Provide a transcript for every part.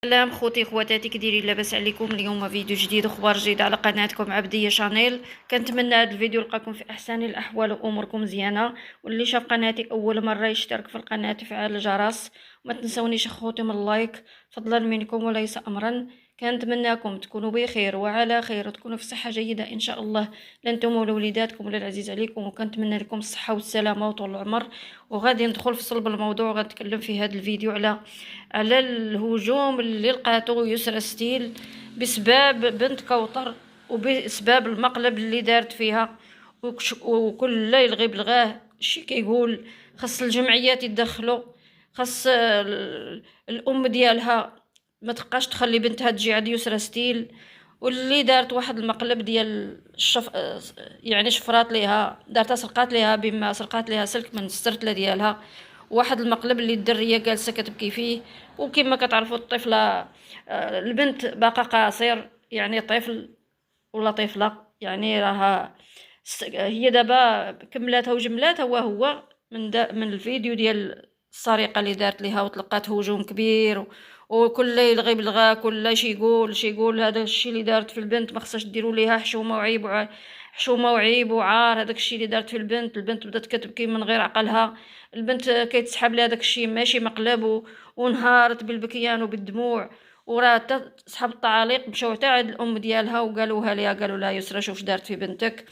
سلام خوتي خواتاتي، كديرين؟ لاباس عليكم؟ اليوم فيديو جديد وخبار جديد على قناتكم عبدية شانيل. كنتمنى هذا الفيديو يلقاكم في احسن الاحوال واموركم مزيانه. واللي شاف قناتي اول مره يشترك في القناه ويفعل الجرس، وما تنسونيش اخوتي من اللايك فضلا منكم وليس امرا. كنتمناكم تكونوا بخير وعلى خير وتكونوا في صحه جيده ان شاء الله، لانتم ولوليداتكم ولا العزيز عليكم. وكنتمنى لكم الصحه والسلامه وطول العمر. وغادي ندخل في صلب الموضوع، غنتكلم في هذا الفيديو على الهجوم اللي لقاتو يسرى ستيل بسبب بنت كوثر، وبسبب المقلب اللي دارت فيها. وكل لا يلغي بلغاه شي كيقول خاص الجمعيات يتدخلوا، خاص الام ديالها ما تبقاش تخلي بنتها تجي عند يسرى ستيل. واللي دارت واحد المقلب ديال يعني شفرات ليها، دارتها سرقات ليها، بما سرقات ليها سلك من السرتله ديالها. واحد المقلب اللي الدريه جالسه كتبكي فيه. وكما كتعرفوا الطفله، البنت باقا قاصر، يعني طفل ولا طفله، يعني راها هي دابا كملاتها وجملاتها. وهو من الفيديو ديال السرقه اللي دارت ليها وتلقات هجوم كبير، وكل يلغي بلغا، كل شي يقول هذا الشيء اللي دارت في البنت ما خصهاش ديروا ليها حشومه وعيب حشومه وعيب وعار. هذاك الشيء اللي دارت في البنت بدات كتبكي من غير عقلها. البنت كيتسحب لها داك الشيء ماشي مقلب، وانهارت بالبكيان وبالدموع. وراه حتى صحاب التعاليق مشاو حتى عند الام ديالها وقالوها ليها، قالوا لها يسرا شوف دارت في بنتك.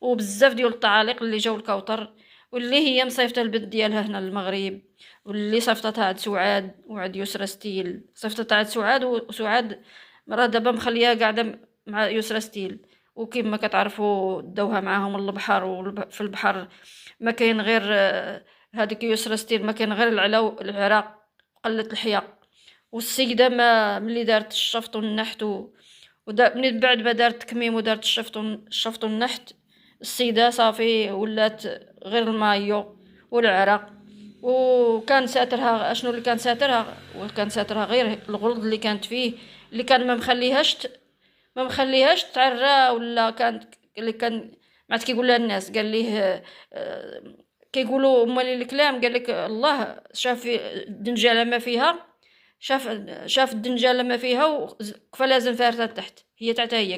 وبزاف ديال التعاليق اللي جاو الكوثر، واللي هي مصيفطه البنت ديالها هنا للمغرب، واللي صيفطتها عند سعاد وعند يسرا ستيل. صيفطتها عند سعاد، وسعاد راه دابا مخليها قاعده مع يسرا ستيل. وكما كتعرفوا داوها معاهم البحر، وفي البحر ما كاين غير هذيك يسرا ستيل، ما كاين غير العراق قلة الحياة. والسيدة ما ملي دارت الشفط والنحت من بعد ما دارت التكميم ودارت الشفط والنحت، السيدة صافي ولات غير المايو والعرق. وكان ساترها اشنو اللي كان ساترها؟ وكان ساترها غير الغلظ اللي كانت فيه، اللي كان ما مخليهاش تعرى. ولا كانت اللي كان ما كيقول لها الناس، قال ليه كيقولوا مال الكلام، قال لك الله شاف الدنجاله ما فيها، شاف شاف الدنجاله ما فيها وكفى لازم فارتها تحت. هي تحت، هي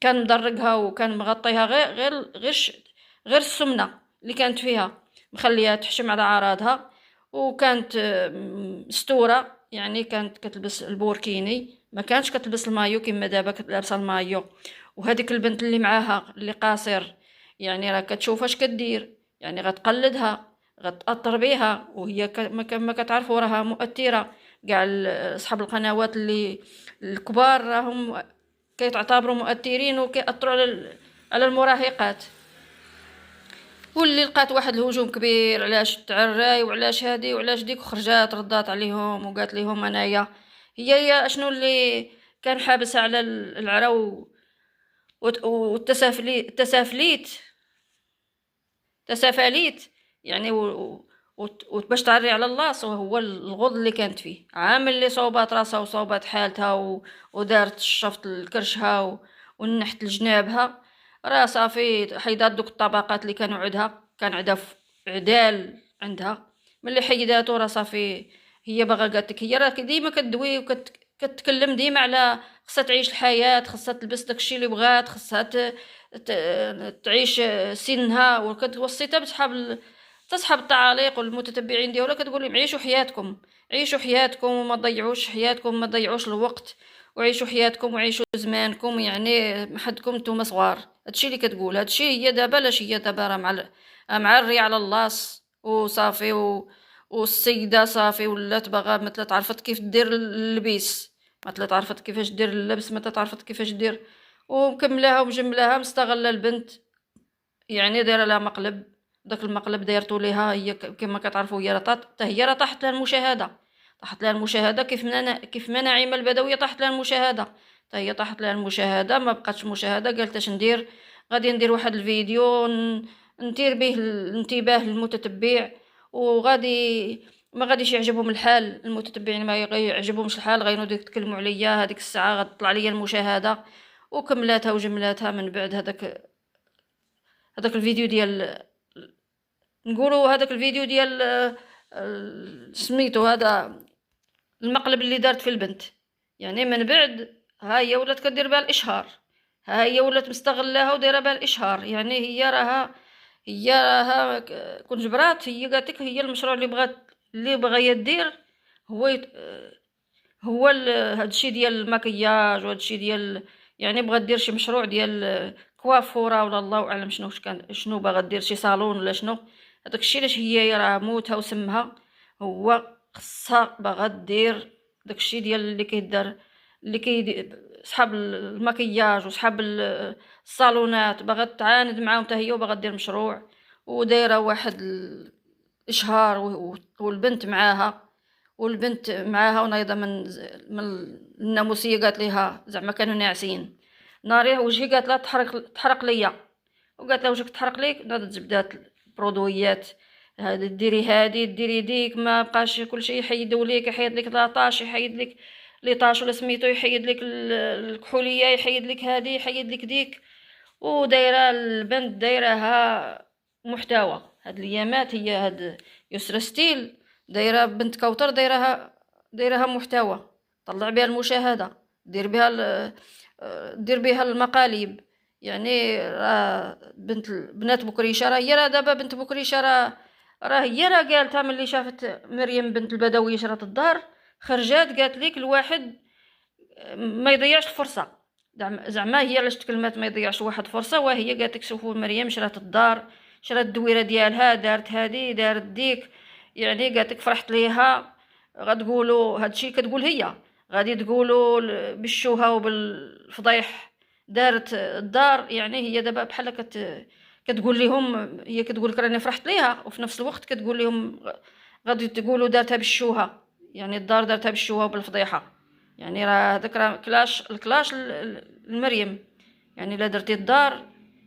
كان مدرقها وكان مغطيها غير السمنه اللي كانت فيها، مخليها تحشم على عراضها. وكانت مستوره، يعني كانت كتلبس البوركيني، ما كانش كتلبس المايو كما دابا لابسه المايو. وهذيك البنت اللي معاها اللي قاصر، يعني راه كتشوف اش كدير، يعني غتقلدها، غتأثر بها. وهي ما كتعرفوا راها مؤثره. كاع اصحاب القنوات اللي الكبار راهم كيتعتبروا مؤثرين وكيأثروا على المراهقات. واللي لقات واحد الهجوم كبير علاش تعراي وعلاش هادي وعلاش ديك، وخرجات ردات عليهم وقالت لهم انايا هي اشنو اللي كان حابسها على العرا والتسافليت تسافليت، يعني باش تعري على الله. هو الغض اللي كانت فيه عامل اللي صوبات راسها وصوبات حالتها ودارت الشفط لكرشها ونحت لجنابها. راه صافي حيدات دوك الطبقات اللي كانوا عندها، كان عندها عدال عندها. ملي حيداتو راه صافي. هي باغا قالت لك، هي راه ديما كدوي كتكلم ديما على خصها تعيش الحياه، خصها تلبس داكشي اللي بغات، خصها تعيش سنها. وكتوصيتها تصحاب التعاليق والمتتبعين ديالها، كتقول لهم عيشوا حياتكم، عيشوا حياتكم وما تضيعوش حياتكم، ما تضيعوش الوقت، وعيشوا حياتكم وعيشوا زمانكم، يعني محدكم نتوما صغار. هادشي اللي كتقول، هادشي هي دابا لاش هي دابا راه معري على اللاص وصافي والسيده صافي ولات باغا مثلا تعرفت كيف دير اللبيس، مثلا تعرفت كيفاش دير اللبس، مثلا تعرفت كيفاش دير. ومكملاها ومجملاها، مستغله البنت، يعني دايره لها مقلب. داك المقلب دايرتو ليها هي كما كتعرفوا. هي حتى هي راه طاحت لها المشاهده، طاحت لها المشاهده كيف ما نعيمه البدويه طاحت لها المشاهده. حتى هي طاحت لها المشاهده، ما بقاتش مشاهده. قالت اش ندير؟ غادي ندير واحد الفيديو نثير به الانتباه للمتتبع، وغادي ما غاديش يعجبهم الحال المتتبعين، ما يعجبهمش الحال، غينوضوا يتكلموا عليا. هذيك الساعه غتطلع ليا المشاهده. وكملاتها وجملاتها من بعد هذاك الفيديو ديال، نقولوا هذاك الفيديو ديال سميتو هذا المقلب اللي دارت في البنت. يعني من بعد ها هي ولات كدير بها الاشهار، ها هي ولات مستغلاها ودايره بها الاشهار. يعني هي راها كون جبرات، هي قالت هي المشروع اللي بغا دير هو هو هادشي ديال المكياج وهادشي ديال، يعني بغات دير شي مشروع ديال كوافوره ولا الله اعلم شنو باغا دير، شي صالون ولا شنو. هذاك الشيء علاش هي راه موتها وسمها. هو خصها باغا دير داكشي ديال اللي كيدار، اللي صحاب المكياج وصحاب الصالونات، باغا تعاند معاهم حتى هي وباغا دير مشروع ودايره واحد الاشهار والبنت معاها. ونايضه من الناموسيه قالت ليها زعما كانوا ناعسين. ناري وجهي قالت لها تحرق ليا، وقالت لها وجهك تحرق ليك. ناضت جبدات برودويات، هذه ديري هذه ديري ديك، ما بقاش كلشي يحيدوا ليك، يحيد لك لاطاش، يحيد لك ليطاش ولا سميتو، يحيد لك الكحوليه، يحيد لك هذه، يحيد لك ديك. ودايره البنت دايرها محتوى هاد الايامات. هي هاد يسرا ستيل دايره بنت كوثر، دايرها محتوى، طلع بها المشاهده، دير بها المقالب. يعني راه بنات بكريشه، راه هي دابا بنت بكريشه، راه هي قالتها ملي شافت مريم بنت البدوي شرات الدار، خرجات قالت لك الواحد ما يضيعش الفرصه. زعما هي علاش تكلمات ما يضيعش واحد فرصه، وهي قالت لك شوفوا مريم شرات الدار، شرات الدويره ديالها، دارت هذه دارت ديك. يعني قالت لك فرحت ليها. غتقولوا هادشي كتقول هي، غادي تقولوا بالشوهه وبالفضيح دارت الدار. يعني هي دابا بحال كتقول لهم، هي كتقول لك راني فرحت ليها، وفي نفس الوقت كتقول لهم غادي تقولوا دارتها بالشوهه. يعني الدار دارتها بالشوهه وبالفضيحه. يعني راه هذاك راه الكلاش المريم. يعني لا درتي الدار،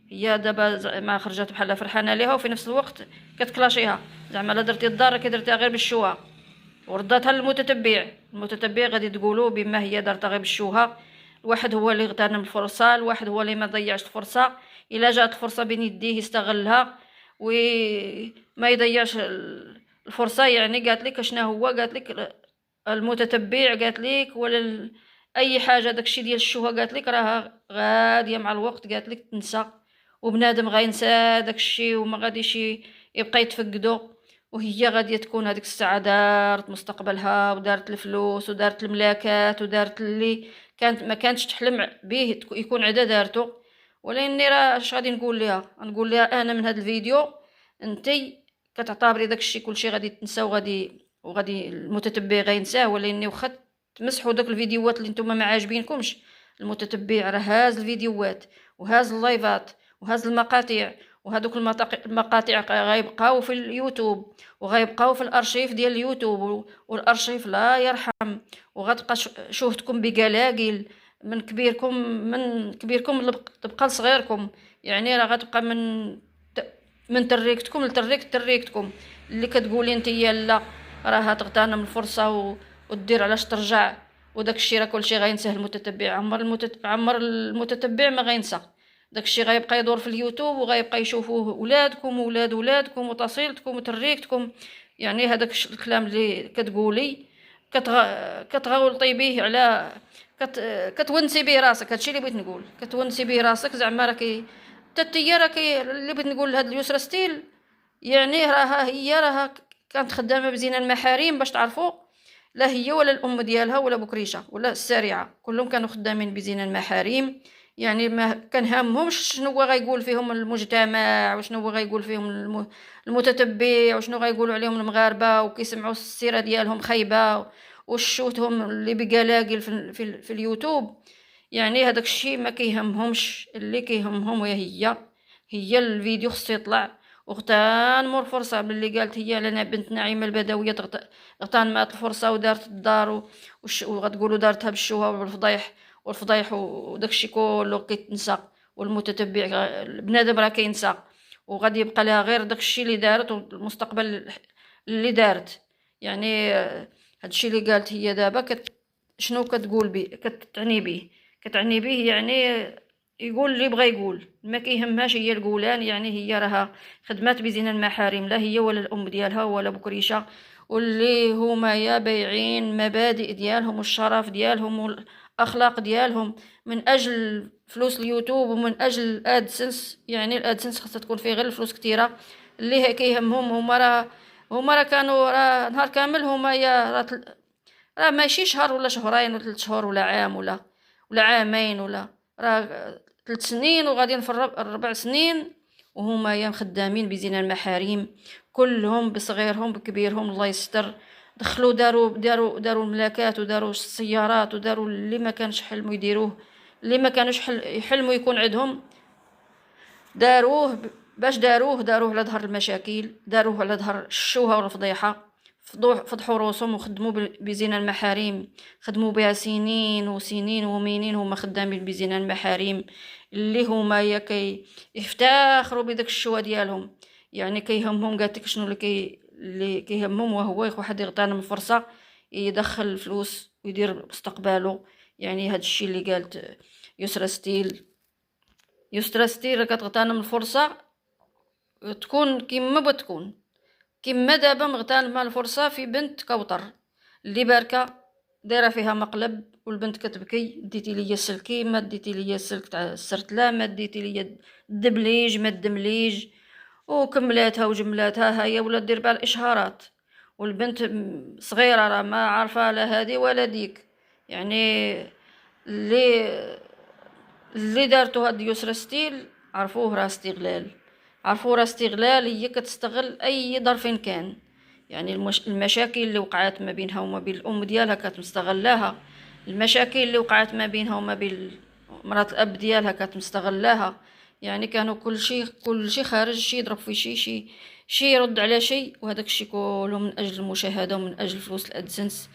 هي دابا ما خرجت بحال فرحانه ليها، وفي نفس الوقت كتكلاشيها. زعما لا درتي الدار كي درتيها غير بالشوهه، ورداتها المتتبع غادي تقولوا بما هي دارتها غير بالشوهه. الواحد هو اللي اغتنم الفرصه، الواحد هو اللي ما ضيعش الفرصه. الا جات الفرصه بين يديه يستغلها وما يضيعش الفرصه. يعني قالت لك شنو هو، قالت لك المتتبع، قالت لك ولا اي حاجه داكشي ديال الشوهه، قالت لك راه غاديه مع الوقت، قالت لك تنسى، وبنادم غينسى داكشي وما غاديش يبقى يتفقدو. وهي غاديه تكون هذيك الساعه دارت مستقبلها ودارت الفلوس ودارت الملاكات ودارت اللي ما كانتش تحلم به يكون عدا دارته. ولاني راه اش غادي نقول لها، نقول لها انا من هذا الفيديو انتي كتعتبري داكشي كلشي غادي تنسى، وغادي المتتبع غينساه. ولاني واخا تمسحوا داك الفيديوهات اللي نتوما ما عاجبينكمش، المتتبع راه هاز الفيديوهات وهاز اللايفات وهاز المقاطع، وهذوك المقاطع غيبقاو في اليوتيوب وغيبقاو في الارشيف ديال اليوتيوب، والارشيف لا يرحم. وغتبقى شوهتكم بقلاقل من كبيركم تبقى لصغيركم. يعني راه غتبقى من تريكتكم لتريكتكم. اللي كتقولي نتيا لا راها تغتنم الفرصه ودير علاش ترجع، وداك الشيء راه كلشي غينساه المتتبع. عمر المتتبع ما غينسى داكشي، غيبقى يدور في اليوتيوب وغيبقى يشوفوه ولادكم وولاد ولادكم وتصيلتكم وتريكتكم. يعني هذاك الكلام اللي كتقولي كتغلطي به على كتونسي به راسك. هادشي اللي بغيت نقول، كتونسي به راسك. زعما راكي تتيا راكي اللي بغيت نقول لهاد اليسرى ستيل. يعني راها كانت خدامه بزينه المحارم، باش تعرفوا. لا هي ولا الام ديالها ولا بكريشه ولا السارعه كلهم كانوا خدامين بزينه المحارم. يعني ما كان هامهمش شنو هو غيقول فيهم المجتمع، وشنو هو غيقول فيهم المتتبع، وشنو غيقولوا عليهم المغاربه، وكيسمعوا السيره ديالهم خايبه وشوتهم اللي بقلاقل في اليوتيوب. يعني هذاك الشيء ما كيهمهمش. اللي كيهمهم هي الفيديو خصو يطلع. واغتنموا الفرصه باللي قالت هي لنا بنت نعيمه البدويه، اغتنمت الفرصه ودارت الدار وغتقولوا دارتها بالشوهه والفضايح وداكشي كله كيتنسى. والمتتبع بنادم راه كينسى، وغادي يبقى لها غير داكشي اللي دارت والمستقبل اللي دارت. يعني هادشي اللي قالت هي دابا شنو كتقول به، كتعني به يعني يقول اللي بغى يقول، ما كيهمهاش هي القولان. يعني هي راها خدمات بزنا المحارم، لا هي ولا الام ديالها ولا بكريشه واللي هما يا بايعين مبادئ ديالهم والشرف ديالهم والاخلاق ديالهم من اجل فلوس اليوتيوب ومن اجل الادسنس. يعني الادسنس خاصها تكون فيه غير الفلوس كتيره. اللي كيهمهم هما راه كانوا راه نهار كامل هما يا راه ماشي شهر ولا شهرين ولا 3 شهور ولا عام ولا عامين ولا راه 3 سنين وغاديين في 4 سنين وهما يا خدامين بزنا المحاريم كلهم بصغيرهم بكبيرهم الله يستر. دخلوا داروا الملاكات وداروا السيارات وداروا اللي ما كانش حلموا يديروه، اللي ما كانوش يحلموا يكون عندهم داروه. باش داروه على ظهر المشاكل، داروه على ظهر الشوهه والفضيحه. فضحوا روسهم وخدموا بزنا المحاريم، خدموا بها سنين وسنين ومنين هما خدامين بزنا المحاريم اللي هما يفتخروا بداك الشوه ديالهم. يعني كيهمهم قالتك شنو اللي كيهمهم، وهو واحد يغتنم فرصه يدخل الفلوس ويدير مستقبله. يعني هاد الشيء اللي قالت يسرا ستيل كتغتنم الفرصه تكون كيما بتكون، كيما دابا مغتنمه الفرصه في بنت كوطر اللي باركه دايره فيها مقلب والبنت كتبكي. ديتي ليا السلكي، ما ديتي ليا السلك تاع السرتله، ما ديتي ليا الدبليج ما الدمليج، وكملاتها وجملاتها هيا ولا دير بها الاشهارات. والبنت صغيره راه ما عارفه لا هذه ولا ديك. يعني اللي دارتو هاد يسرا ستيل عرفوه راه استغلال، عرفوا راه استغلال. هي كتستغل اي ظرف كان. يعني المشاكل اللي وقعت ما بينها وما بين الام ديالها كانت مستغلاها، المشاكل اللي وقعت ما بينها وما بين مرات الاب ديالها كانت مستغلاها. يعني كانوا كل شيء خارج، شي يضرب في شي يرد على شيء، وهذاك الشيء كله من اجل المشاهده ومن اجل فلوس الادسنس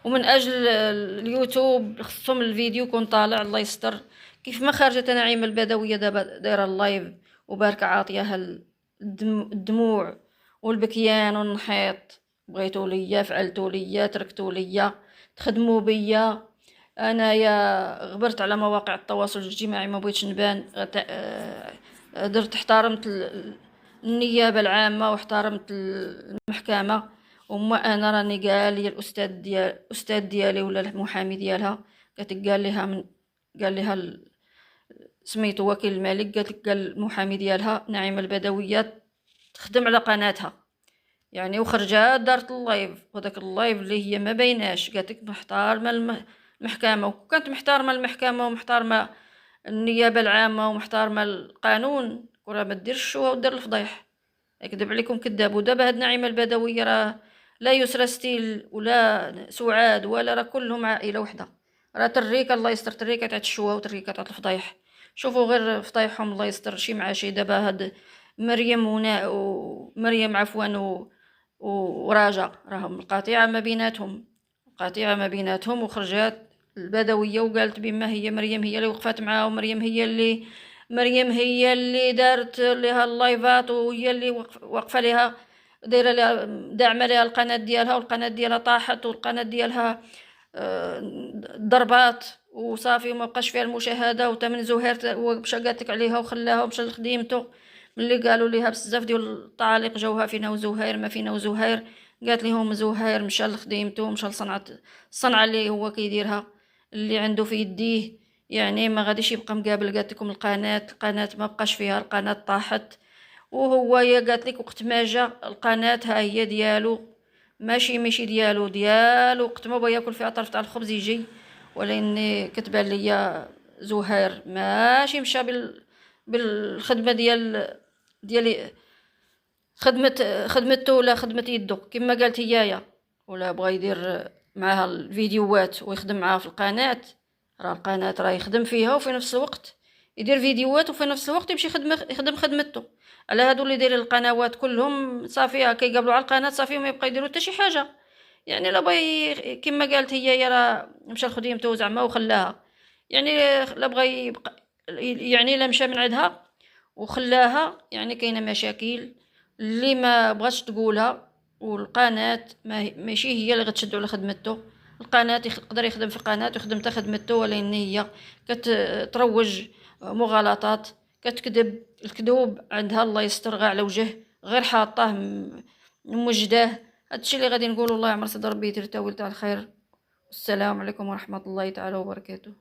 ومن اجل اليوتيوب. خصهم الفيديو يكون طالع الله يستر. كيف ما خرجت نعيمه البدويه دابا دايره اللايف وباركه عاطياها الدموع والبكيان والنحيط. بغيتوا ليا، فعلتوا ليا، تركتوا ليا، تخدموا بيا. انايا غبرت على مواقع التواصل الاجتماعي، ما بغيتش نبان. درت احترمت النيابه العامه واحترمت المحكمه. وما انا راني قال لي الاستاذ ديالي ولا المحامي ديالها قال لها سميتو وكيل الملك، قال المحامي ديالها نعيمه البدويه تخدم على قناتها. يعني وخرجات دارت اللايف، وداك اللايف اللي هي ما بيناش قالت محتارمه المحكمه. وكانت محتارمه المحكمه ومحتارمه النيابه العامه ومحتارمه القانون، وراه ما ديرش الشوهه ودير الفضيح. يكذب عليكم كذاب. ودابا هاد نعيمه البدويه راه لا يسرا ستيل ولا سعاد ولا راه كلهم عائله وحده. راه تريكه الله يستر، تريكه تاع الشوهه وتريكه تاع الفضيح. شوفوا غير فضايحهم الله يستر شي مع شي. دابا هاد مريم عفوا وراجع راهم القطيعه ما بيناتهم. وخرجات البدويه وقالت بما هي مريم هي اللي وقفات معاه، ومريم هي اللي دارت لها اللايفات، وهي اللي وقفه لها دايره لها داعمه لها القناه ديالها، والقناه ديالها طاحت، والقناه ديالها ضربات وصافي وما بقاش فيها المشاهده. وتمن زهير مشى قاتك عليها وخلاها ومشى لخديمته. ملي قالوا ليها بزاف ديال الطعاليق جاوها فينا وزهير ما فينا وزهير، قالت لهم زهير مشى لخديمته، مشى الصنعه اللي هو كيديرها اللي عنده في يديه. يعني ما غاديش يبقى مقابل. قالت لكم القناه ما بقاش فيها، القناه طاحت. وهو يا قالت لك وقت ما جا القناه ها هي ديالو، ماشي ديالو. وقت ما بغى ياكل فيها طرف تاع الخبز يجي. ولكن كتبان ليا زهير ماشي مشى بالخدمه ديال خدمته ولا خدمه يدو كما قالت هيايا، ولا بغى يدير معاها الفيديوهات ويخدم معاها في القناه. راه القناه راه يخدم فيها وفي نفس الوقت يدير فيديوهات وفي نفس الوقت يمشي يخدم خدمته. على هادو اللي دايرين القنوات كلهم صافي كيقابلوا على القناه صافي ما يبقى يديروا حتى شي حاجه. يعني لا بغى كما قالت هي راه مشى لخديمته زعما وخلاها. يعني لا بغى يبقى، يعني لا مشى من عندها وخلاها. يعني كاينه مشاكل اللي ما بغاتش تقولها. والقناه ماشي هي اللي غتشدو على خدمته. القناه يقدر يخدم في القناه ويخدم حتى خدمته، ولكن هي كتروج مغالطات، كتكذب. الكذوب عندها الله يستر غير على وجه، غير حاطاه موجداه هادشي اللي غادي نقولو. الله يعمر صدر ربي يدير تاويل تاع الخير. السلام عليكم ورحمة الله تعالى وبركاته.